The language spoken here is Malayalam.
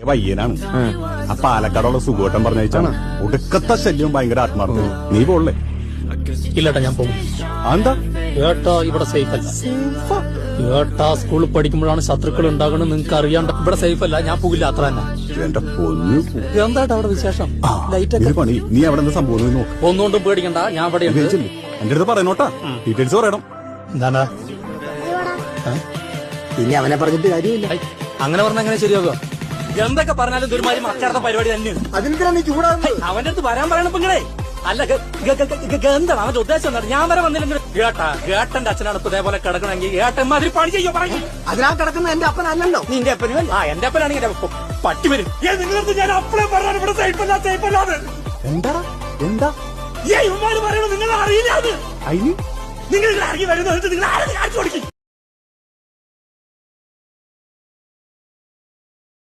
പയ്യനാണ്. ആ പാലക്കാടുള്ള സുഖോട്ടം പറഞ്ഞാണ് ഒടുക്കത്തെ ശല്യവും ഭയങ്കര ആത്മാർത്ഥം. നീ പോളേ? ഇല്ലട്ടാ, ഞാൻ പോകും. എന്താ ഏട്ടാ ഇവിടെ സേഫ് അല്ല. ഏട്ടാ സ്കൂളിൽ പഠിക്കുമ്പോഴാണ് ശത്രുക്കൾ ഉണ്ടാകണം നിങ്ങൾക്ക് അറിയാണ്ട്. ഇവിടെ സേഫ് അല്ല, ഞാൻ പോകില്ല. അത്ര തന്നെ. എന്റെ പൊന്നു. എന്താട്ടാ അവിടെ വിശേഷം? ലൈറ്റ് ഇത് പണി. നീ അവിടെ എന്താ സംഭവം നോക്ക്. ഒന്നുകൊണ്ടും പേടിക്കണ്ട, ഞാൻ ഇവിടെ ഉണ്ട്. എന്റെ അടുത്ത് പറയണോട്ടാ, ഡീറ്റെയിൽസ് പറയണം. എന്താ പിന്നെ അവനെ പറഞ്ഞിട്ട് കാര്യമില്ല. അങ്ങനെ പറഞ്ഞ അങ്ങനെ ശരിയാകുക? എന്തൊക്കെ പറഞ്ഞാലും ദുരുമാരി മറക്കാത്ത പരിപാടി തന്നെയാണ്. അതിനെന്തിനാ നീ ചൂടാകുന്നത്? അവന്റെ അടുത്ത് വരാൻ പറയണം ഇങ്ങളെ. അല്ല എന്താണ് അവന്റെ ഉദ്ദേശം? എന്താണ്? ഞാൻ വരെ വന്നില്ലെങ്കിൽ ഏട്ടന്റെ അച്ഛനാണ് ഇപ്പൊ ഇതേപോലെ കിടക്കണമെങ്കിൽ ഏട്ടന്മാതിരി പണി ചെയ്യോ പറയും. അതിനാ കിടക്കുന്ന എന്റെ അപ്പനല്ലല്ലോ. നിന്റെ അപ്പനും എന്റെ അപ്പനാണെങ്കിൽ പട്ടി വരും. നിങ്ങളടുത്ത് ഞാൻ അപ്പളെ പറഞ്ഞാൽ ഇവിടെ സേഫല്ലാതെ എന്താ എന്താ ഇവന്മാര് പറയണത് നിങ്ങൾ അറിയില്ല. അതിന് നിങ്ങൾ ഇറങ്ങി വരുന്നത് നിങ്ങൾ ആരെ കാണിച്ചു കൊടുക്കും.